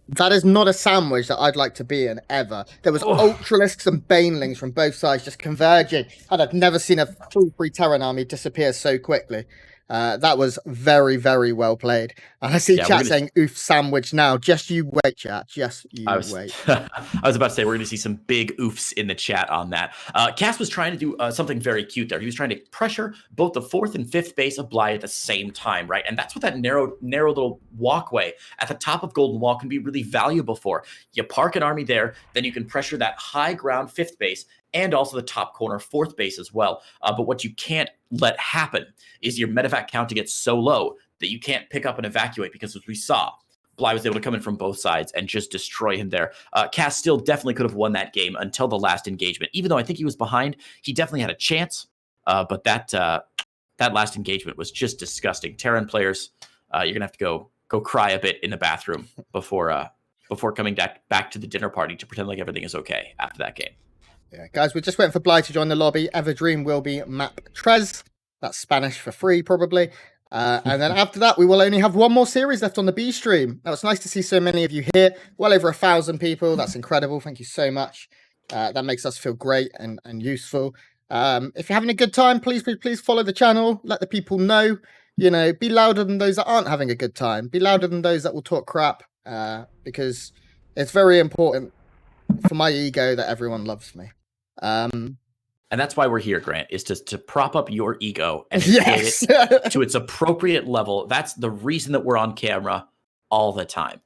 That is not a sandwich that I'd like to be in, ever. There was Ultralisks and Banelings from both sides just converging, and I've never seen a full free Terran army disappear so quickly. That was very well played. And I see chat saying, oof, sandwich now. Just you wait, chat. Just you wait. I was about to say, we're going to see some big oofs in the chat on that. Cass was trying to do something very cute there. He was trying to pressure both the 4th and 5th base of Bly at the same time, right? And that's what that narrow little walkway at the top of Golden Wall can be really valuable for. You park an army there, then you can pressure that high ground 5th base and also the top corner 4th base as well. But what you can't let happen is your medevac count to get so low that you can't pick up and evacuate, because as we saw, Bly was able to come in from both sides and just destroy him there. Cass still definitely could have won that game until the last engagement. Even though I think he was behind, he definitely had a chance. But that last engagement was just disgusting. Terran players, you're going to have to go cry a bit in the bathroom before coming back to the dinner party to pretend like everything is okay after that game. Yeah, guys, we're just waiting for Bly to join the lobby. Everdream will be map Tres. That's Spanish for free, probably. And then after that, we will only have one more series left on the B stream. Now, it's nice to see so many of you here. Well over 1,000 people. That's incredible. Thank you so much. That makes us feel great and useful. If you're having a good time, please follow the channel. Let the people know. You know, be louder than those that aren't having a good time. Be louder than those that will talk crap. Because it's very important for my ego that everyone loves me. And that's why we're here, Grant, is to prop up your ego and get it to its appropriate level. That's the reason that we're on camera all the time.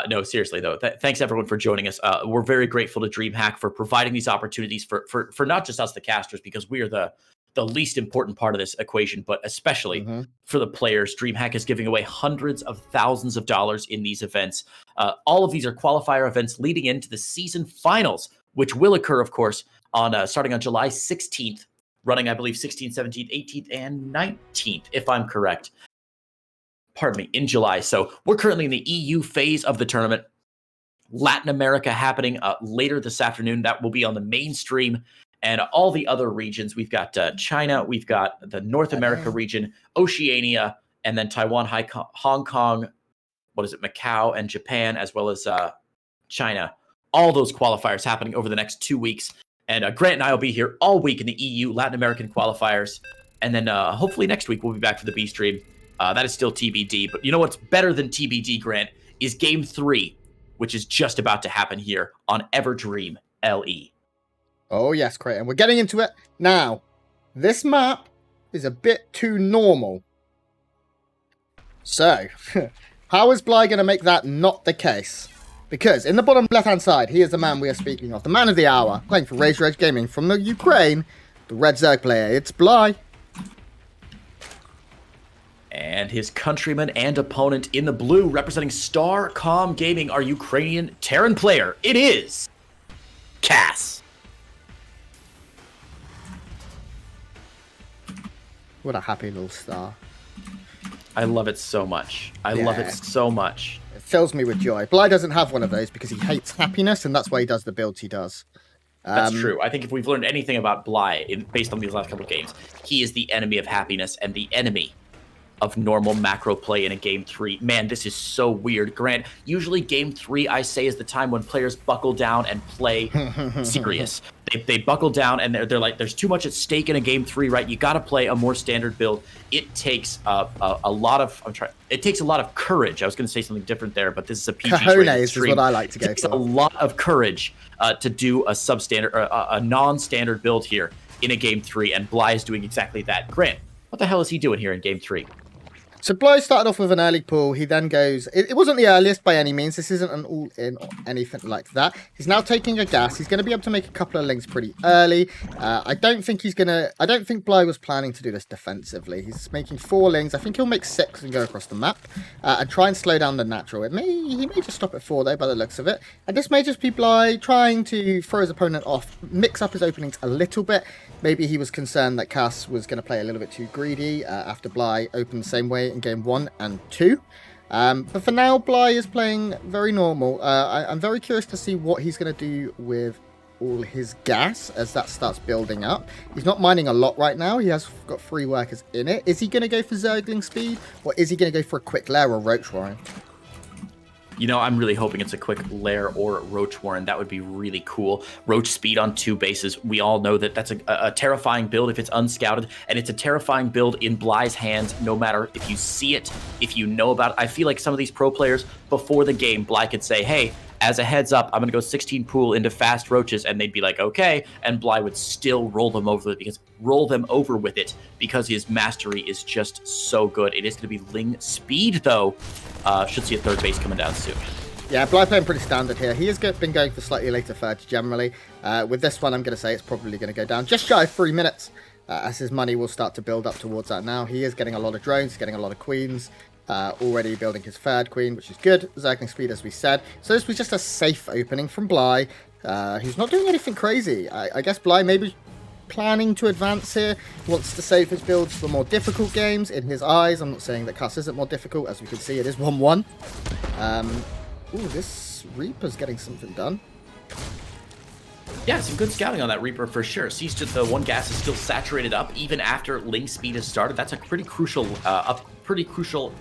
No, seriously, though, thanks everyone for joining us. We're very grateful to DreamHack for providing these opportunities for not just us, the casters, because we are the least important part of this equation, but especially for the players. DreamHack is giving away hundreds of thousands of dollars in these events. All of these are qualifier events leading into the season finals, which will occur, of course, on starting on July 16th, running, I believe, 16th, 17th, 18th, and 19th, if I'm correct. Pardon me, in July. So we're currently in the EU phase of the tournament. Latin America happening later this afternoon. That will be on the mainstream. And all the other regions, we've got China, we've got the North America region, Oceania, and then Taiwan, Hong Kong, Macau, and Japan, as well as China. All those qualifiers happening over the next 2 weeks. And Grant and I will be here all week in the EU, Latin American qualifiers. And then hopefully next week we'll be back for the B stream. That is still TBD. But you know what's better than TBD, Grant, is Game 3, which is just about to happen here on Everdream LE. Oh, yes, Creighton. We're getting into it now. This map is a bit too normal. So, how is Bly going to make that not the case? Because in the bottom left-hand side, he is the man we are speaking of. The man of the hour, playing for Razor Edge Gaming from the Ukraine. The Red Zerg player, it's Bly. And his countryman and opponent in the blue, representing Starcom Gaming, our Ukrainian Terran player. It is Cass. What a happy little star. I love it so much. I love it so much. It fills me with joy. Bly doesn't have one of those because he hates happiness, and that's why he does the builds he does. That's true. I think if we've learned anything about Bly based on these last couple of games, he is the enemy of happiness and the enemy of normal macro play in a Game 3. Man, this is so weird. Grant, usually Game 3, I say, is the time when players buckle down and play serious. They buckle down and they're like, there's too much at stake in a Game 3, right? You got to play a more standard build. It takes a lot of courage. I was going to say something different there, but this is a PG Cojones is what I like to go for. It takes a lot of courage to do a substandard or a non-standard build here in a Game 3, and Bly is doing exactly that. Grant, what the hell is he doing here in Game 3? So Bly started off with an early pull. He then goes... It wasn't the earliest by any means. This isn't an all-in or anything like that. He's now taking a gas. He's going to be able to make a couple of links pretty early. I don't think Bly was planning to do this defensively. He's making 4 links. I think he'll make 6 and go across the map and try and slow down the natural. He may just stop at 4 though, by the looks of it. And this may just be Bly trying to throw his opponent off, mix up his openings a little bit. Maybe he was concerned that Cass was going to play a little bit too greedy after Bly opened the same way in Game 1 and 2. But for now, Bly is playing very normal. I'm very curious to see what he's going to do with all his gas as that starts building up. He's not mining a lot right now. He has got 3 workers in it. Is he going to go for Zergling speed, or is he going to go for a quick lair or Roach Warren? You know, I'm really hoping it's a quick lair or Roach Warren. That would be really cool. Roach speed on 2 bases. We all know that that's a terrifying build if it's unscouted, and it's a terrifying build in Bly's hands, no matter if you see it, if you know about it. I feel like some of these pro players, before the game, Bly could say, hey, as a heads up, I'm going to go 16 pool into fast roaches, and they'd be like, okay, and Bly would still roll them over with it because his mastery is just so good. It is going to be Ling speed, though. Should see a third base coming down soon. Yeah, Bly playing pretty standard here. He has been going for slightly later thirds generally. With this one, I'm going to say it's probably going to go down just shy of 3 minutes as his money will start to build up towards that now. He is getting a lot of drones, he's getting a lot of queens. Already building his third queen, which is good. Zergling speed, as we said. So this was just a safe opening from Bly. He's not doing anything crazy. I guess Bly maybe planning to advance here. Wants to save his builds for more difficult games in his eyes. I'm not saying that Cass isn't more difficult. As we can see, it is 1-1. Ooh, this Reaper's getting something done. Yeah, some good scouting on that Reaper for sure. Sees that the 1 gas is still saturated up even after Ling speed has started. That's a pretty crucial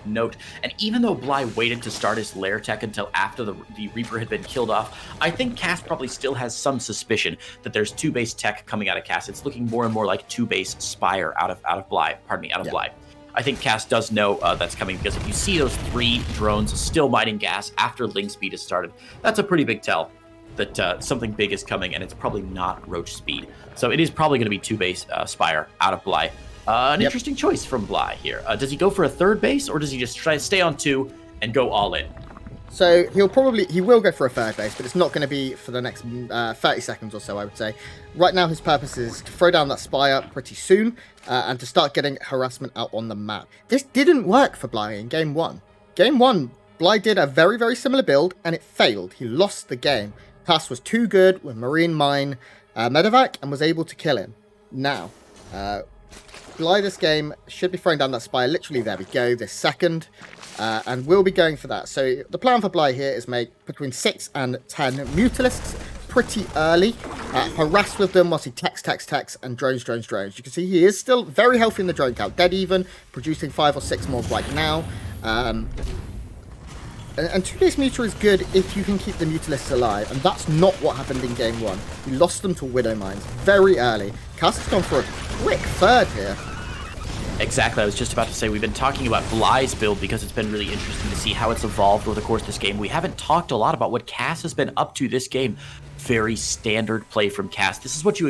note. And even though Bly waited to start his lair tech until after the Reaper had been killed off, I think Cass probably still has some suspicion that there's 2 base tech coming out of Cass. It's looking more and more like 2 base Spire out of Bly. Bly. I think Cass does know that's coming, because if you see those 3 drones still mining gas after Ling speed has started, that's a pretty big tell that something big is coming, and it's probably not Roach speed. So it is probably going to be 2 base Spire out of Bly. Interesting choice from Bly here. Does he go for a third base, or does he just try to stay on 2 and go all in? So he will go for a third base, but it's not going to be for the next 30 seconds or so, I would say. Right now his purpose is to throw down that Spire pretty soon and to start getting harassment out on the map. This didn't work for Bly in Game 1. Game 1, Bly did a very, very similar build, and it failed. He lost the game. Cass was too good with Marine Mine Medevac and was able to kill him. Now, Bly this game should be throwing down that Spire. Literally, there we go, this second. And we'll be going for that. So the plan for Bly here is make between 6 and 10 Mutalisks pretty early. Harass with them whilst he techs, and drones. You can see he is still very healthy in the drone count. Dead even, producing 5 or 6 more right now. And 2 base Muta is good if you can keep the Mutalisks alive, and that's not what happened in Game 1. He lost them to Widow Mines very early. Cass has gone for a quick third here. Exactly. I was just about to say, we've been talking about Bly's build because it's been really interesting to see how it's evolved over the course of this game. We haven't talked a lot about what Cass has been up to this game. Very standard play from Cass. This is what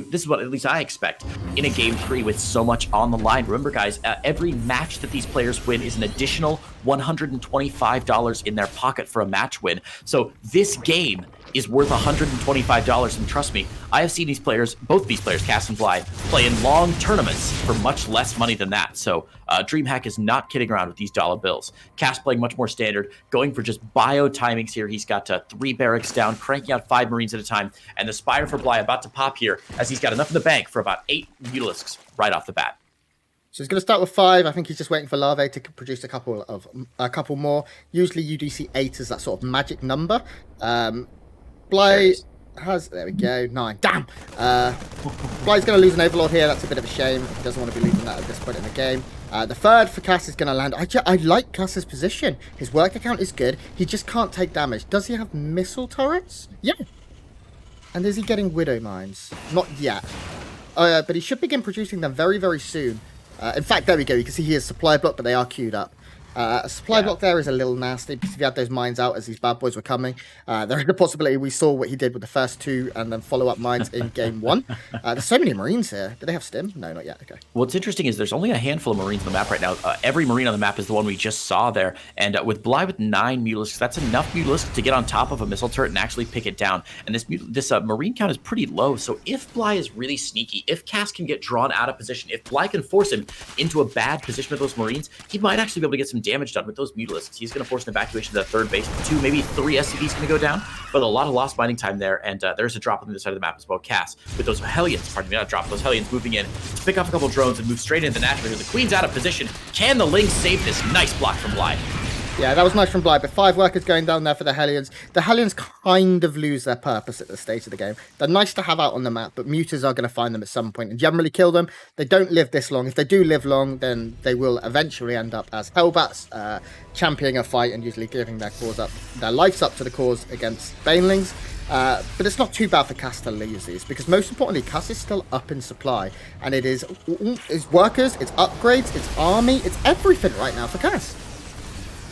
at least I expect in a game 3 with so much on the line. Remember, guys, every match that these players win is an additional $125 in their pocket for a match win. So this game is worth $125, and trust me, I have seen these players, both these players, Cass and Bly, play in long tournaments for much less money than that. So DreamHack is not kidding around with these dollar bills. Cass playing much more standard, going for just bio timings here. He's got 3 barracks down, cranking out 5 Marines at a time, and the Spire for Bly about to pop here as he's got enough in the bank for about 8 Mutalisks right off the bat. So he's going to start with 5. I think he's just waiting for Larvae to produce a couple more. Usually you do see 8 as that sort of magic number. Bly has, there we go, 9. Damn! Bly's going to lose an Overlord here. That's a bit of a shame. He doesn't want to be losing that at this point in the game. The 3rd for Cass is going to land. I like Cass's position. His work account is good. He just can't take damage. Does he have missile turrets? Yeah. And is he getting Widow Mines? Not yet. But he should begin producing them very, very soon. In fact, there we go. You can see he has supply block, but they are queued up. A supply block there is a little nasty because if he had those mines out as these bad boys were coming, there is a possibility we saw what he did with the first 2 and then follow-up mines in game 1. There's so many Marines here. Do they have stim? No, not yet. Okay. What's interesting is there's only a handful of Marines on the map right now. Every Marine on the map is the one we just saw there. And with Bly with 9 Mutalisks, that's enough Mutalisks to get on top of a missile turret and actually pick it down. And this Marine count is pretty low. So if Bly is really sneaky, if Cass can get drawn out of position, if Bly can force him into a bad position with those Marines, he might actually be able to get some damage done with those Mutalisks. He's going to force an evacuation to the 3rd base. 2, maybe 3 SCVs going to go down, but a lot of lost mining time there, and there's a drop on the other side of the map as well. Cass with those Hellions, pardon me, not drop, those Hellions moving in to pick off a couple drones and move straight into the natural. The Queen's out of position. Can the Ling save this? Nice block from Bly. Yeah, that was nice from Bly, but 5 workers going down there for the Hellions. The Hellions kind of lose their purpose at this stage of the game. They're nice to have out on the map, but Mutas are going to find them at some point and generally kill them. They don't live this long. If they do live long, then they will eventually end up as Hellbats, championing a fight and usually giving their lives up to the cause against Banelings. But it's not too bad for Cass to lose these, because most importantly, Cass is still up in supply, and it is workers, it's upgrades, it's army, it's everything right now for Cass.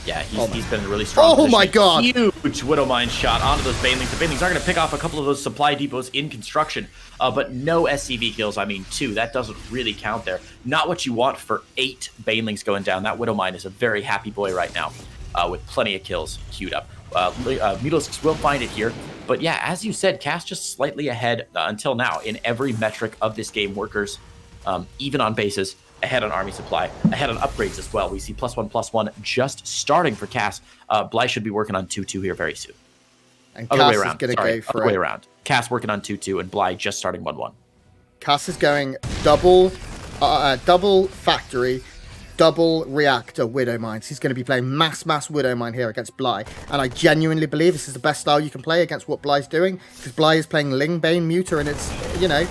Yeah, he's been really strong. Oh my god! Huge Widow Mine shot onto those Banelings. The Banelings are going to pick off a couple of those supply depots in construction, but no SCV kills. I mean, 2. That doesn't really count there. Not what you want for 8 Banelings going down. That Widow Mine is a very happy boy right now, with plenty of kills queued up. Mutalisks will find it here, but yeah, as you said, Cass just slightly ahead until now in every metric of this game. Workers, even on bases, ahead on army supply, ahead on upgrades as well. We see +1/+1 just starting for Cass. Bly should be working on 2-2 here very soon. And Other Cass way around. is going to go for other way around. Cass working on 2-2 and Bly just starting 1-1. Cass is going double factory, double reactor Widow Mines. He's going to be playing mass Widow Mine here against Bly. And I genuinely believe this is the best style you can play against what Bly's doing, because Bly is playing Ling Bane Muta, and it's, you know,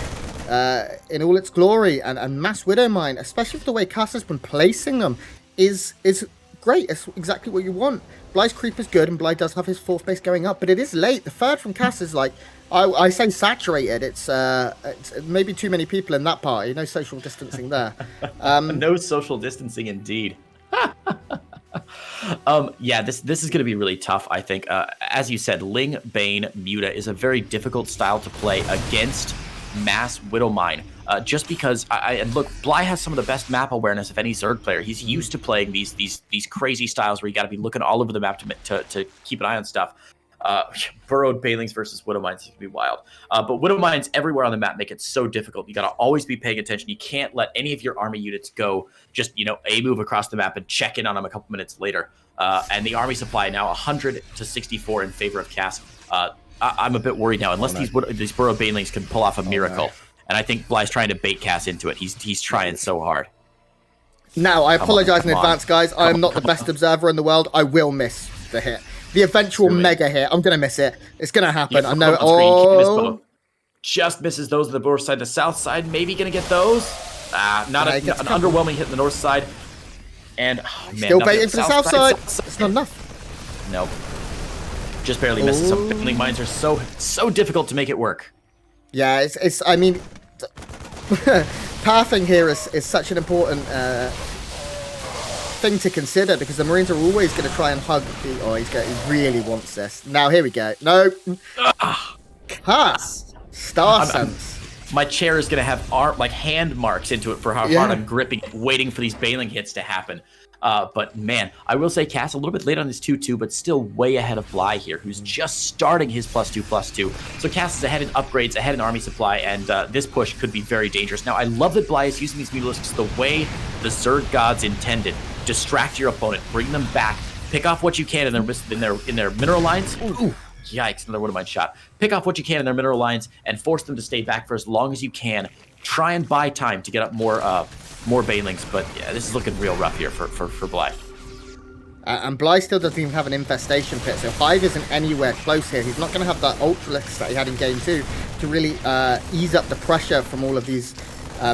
in all its glory, and mass Widow Mine, especially with the way Cass has been placing them, is great. It's exactly what you want. Bly's creep is good, and Bly does have his 4th base going up, but it is late. The 3rd from Cass is like, I say saturated. It's maybe too many people in that party. No social distancing there. No social distancing indeed. Yeah, this is going to be really tough, I think. As you said, Ling Bane Muta is a very difficult style to play against mass Widow Mine, just because and look, Bly has some of the best map awareness of any Zerg player. He's used to playing these crazy styles where you got to be looking all over the map to keep an eye on stuff. Burrowed Banelings versus Widow Mines seems to be wild, but Widow Mines everywhere on the map make it so difficult. You got to always be paying attention. You can't let any of your army units go just a move across the map and check in on them a couple minutes later. And the army supply now 100-64 in favor of Cass. I'm a bit worried now, unless these Burrow Banelings can pull off a miracle. No. And I think Bly's trying to bait Cass into it. He's trying so hard. Now, I apologize in advance, guys. I am not the best observer in the world. I will miss the hit. The eventual mega hit. I'm going to miss it. It's going to happen. I know. Oh, just misses those on the north side. The south side, maybe going to get those. Not an underwhelming hit on the north side. And, man, still baiting for the south side. It's not enough. Nope. Just barely misses. Some Banling mines are so difficult to make it work. Yeah, I mean, pathing here is such an important thing to consider because the Marines are always going to try and hug the... Oh, he really wants this. Now, here we go. No. Cuss. Star Sense. My chair is going to have hand marks into it for how hard I'm gripping it, waiting for these Baneling hits to happen. But man, I will say Cass a little bit late on his 2-2, but still way ahead of Bly here, who's just starting his +2/+2. So Cass is ahead in upgrades, ahead in army supply, and this push could be very dangerous. Now, I love that Bly is using these Mutalisks the way the Zerg gods intended. Distract your opponent, bring them back, pick off what you can in their mineral lines. Ooh. Yikes, another one of mine shot. Pick off what you can in their mineral lines and force them to stay back for as long as you can. Try and buy time to get up more Banelings, but yeah, this is looking real rough here for Bly. And Bly still doesn't even have an infestation pit, so Hive isn't anywhere close here. He's not going to have that Ultralisk that he had in game 2 to really ease up the pressure from all of these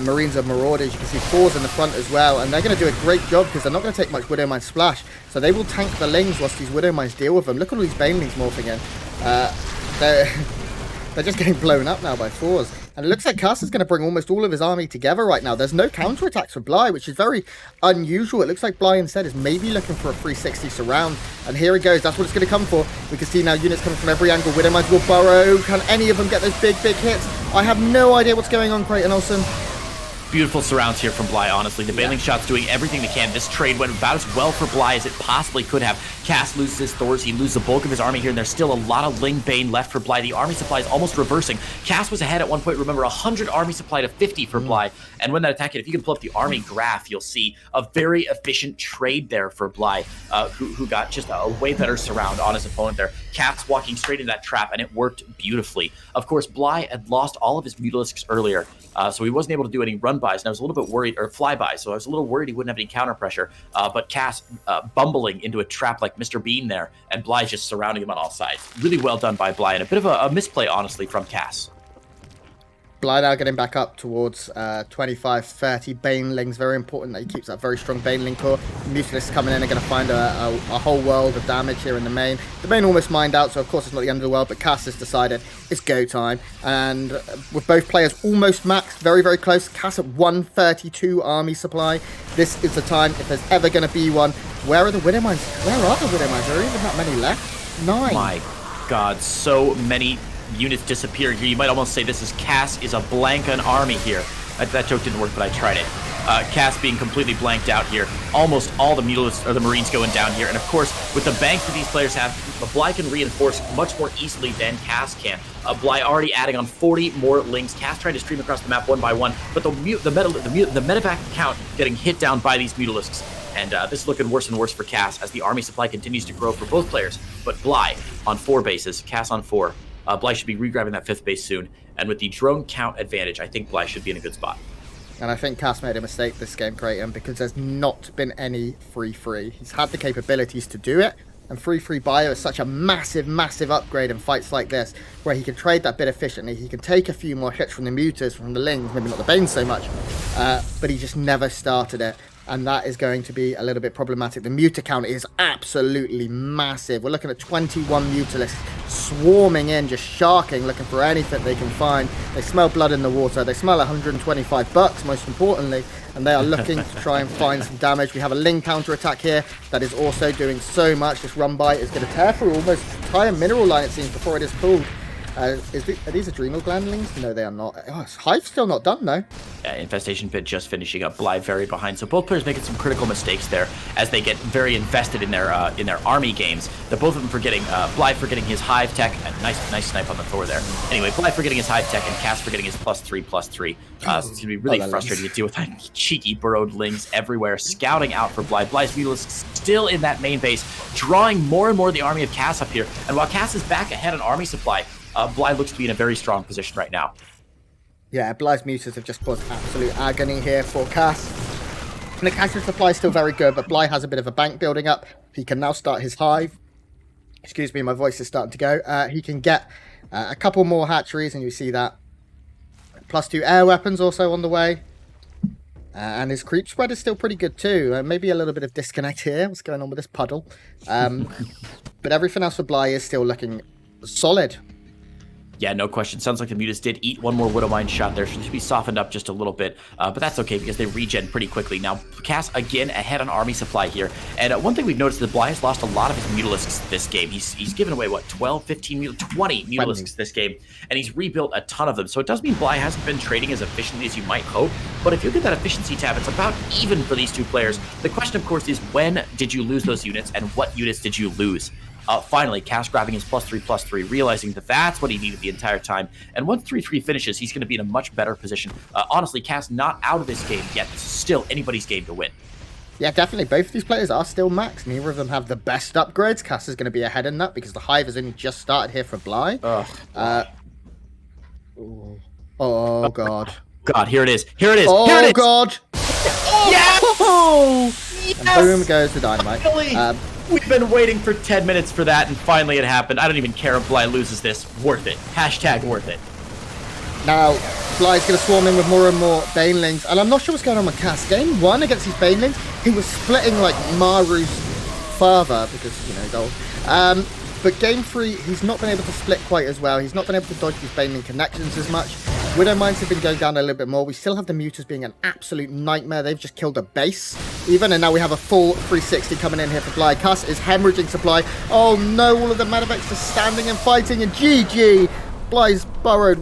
Marines and Marauders. You can see 4s in the front as well, and they're going to do a great job because they're not going to take much Widowmine splash, so they will tank the Lings whilst these Widowmines deal with them. Look at all these Banelings morphing in. They're just getting blown up now by 4s. And it looks like Cass is going to bring almost all of his army together right now. There's no counterattacks for Bly, which is very unusual. It looks like Bly instead is maybe looking for a 360 surround. And here it goes. That's what it's going to come for. We can see now units coming from every angle. Widowmines will burrow. Can any of them get those big hits? I have no idea what's going on, Creighton Olsen. Beautiful surrounds here from Bly, honestly. The Baneling shot's doing everything they can. This trade went about as well for Bly as it possibly could have. Cass loses his Thors. He loses the bulk of his army here, and there's still a lot of Ling Bane left for Bly. The army supply is almost reversing. Cass was ahead at one point. Remember, 100 army supply to 50 for Bly. And when that attack hit, if you can pull up the army graph, you'll see a very efficient trade there for Bly, who got just a way better surround on his opponent there. Cass walking straight into that trap, and it worked beautifully. Of course, Bly had lost all of his Mutalisks earlier, so he wasn't able to do any run-bys, and I was a little bit worried, or flybys, so I was a little worried he wouldn't have any counter pressure, but Cass bumbling into a trap like Mr. Bean there, and Bly just surrounding him on all sides. Really well done by Bly, and a bit of a misplay, honestly, from Cass. Bly now getting back up towards 25-30 Banelings. Very important that he keeps that very strong Baneling core. Mutalisks coming in are going to find a whole world of damage here in the main. The main almost mined out, so of course it's not the end of the world, but Cass has decided it's go time. And with both players almost maxed, very close. Cass at 132 army supply. This is the time, if there's ever going to be one. Where are the Widowmines? Where are the Widowmines? There are even that many left. 9. My God, so many units disappear here. You might almost say this is Cass is a blank army here. That joke didn't work, but I tried it. Cass being completely blanked out here. Almost all the Mutalisks or the Marines going down here. And of course, with the banks that these players have, Bly can reinforce much more easily than Cass can. Bly already adding on 40 more Lings. Cass trying to stream across the map one by one, but the medevac count getting hit down by these Mutalisks. And this is looking worse and worse for Cass as the army supply continues to grow for both players. But Bly on 4 bases, Cass on 4. Bly should be regrabbing that 5th base soon. And with the drone count advantage, I think Bly should be in a good spot. And I think Cass made a mistake this game, Creighton, because there's not been any free. He's had the capabilities to do it. And free bio is such a massive upgrade in fights like this, where he can trade that bit efficiently. He can take a few more hits from the Mutas, from the Lings, maybe not the Banes so much. But he just never started it. And that is going to be a little bit problematic. The Muta count is absolutely massive. We're looking at 21 Mutalisks swarming in, just sharking, looking for anything they can find. They smell blood in the water. They smell 125 bucks, most importantly. And they are looking to try and find some damage. We have a Ling counter-attack here that is also doing so much. This run-by is going to tear through almost the entire mineral line, it seems, before it is pulled. Are these adrenal glandlings? No, they are not. Oh, Hive's still not done, though. Infestation Pit just finishing up. Bly very behind. So both players making some critical mistakes there as they get very invested in their army games. They're both of them forgetting, Bly forgetting his Hive tech. Nice snipe on the Thor there. Anyway, Bly forgetting his Hive tech and Cass forgetting his +3/+3. So it's going to be really frustrating to deal with that cheeky burrowed Lings everywhere, scouting out for Bly. Bly's Mutalisks still in that main base, drawing more and more the army of Cass up here. And while Cass is back ahead on army supply, Bly looks to be in a very strong position right now. Yeah, Bly's Mutas have just caused absolute agony here for Cass. And the Cass's supply is still very good, but Bly has a bit of a bank building up. He can now start his Hive. Excuse me, my voice is starting to go. He can get a couple more hatcheries, and you see that. +2 air weapons also on the way. And his creep spread is still pretty good too. Maybe a little bit of disconnect here. What's going on with this puddle? But everything else for Bly is still looking solid. Yeah, no question. Sounds like the Mutas did eat one more Widow Mine shot there. Should be softened up just a little bit, but that's okay because they regen pretty quickly. Now, Cass, again, ahead on army supply here. And one thing we've noticed is that Bly has lost a lot of his Mutalisks this game. He's given away, what, 12, 15, 20 Mutalisks this game, and he's rebuilt a ton of them. So it does mean Bly hasn't been trading as efficiently as you might hope, but if you look at that efficiency tab, it's about even for these two players. The question, of course, is when did you lose those units, and what units did you lose? Finally, Cass grabbing his +3/+3, realizing that that's what he needed the entire time. And once 3-3 finishes, he's going to be in a much better position. Honestly, Cass not out of this game yet. This is still anybody's game to win. Yeah, definitely. Both of these players are still max. Neither of them have the best upgrades. Cass is going to be ahead in that because the Hive has only just started here for Bly. Oh, God. God, here it is. Here it is. Oh, here it is. God. Yes! Yes! And boom goes the dynamite. We've been waiting for 10 minutes for that, and finally it happened. I don't even care if Bly loses this. Worth it. Hashtag worth it. Now, Bly's going to swarm in with more and more Banelings, and I'm not sure what's going on with Cass. Game 1 against his Banelings, he was splitting like Maru's father, because, you know, gold. But Game 3, he's not been able to split quite as well. He's not been able to dodge these Baneling connections as much. Widow Mines have been going down a little bit more. We still have the Mutas being an absolute nightmare. They've just killed a base, even, and now we have a full 360 coming in here for Bly. Cass is hemorrhaging supply. Oh no, all of the Medivacs are standing and fighting, and GG! Bly's burrowed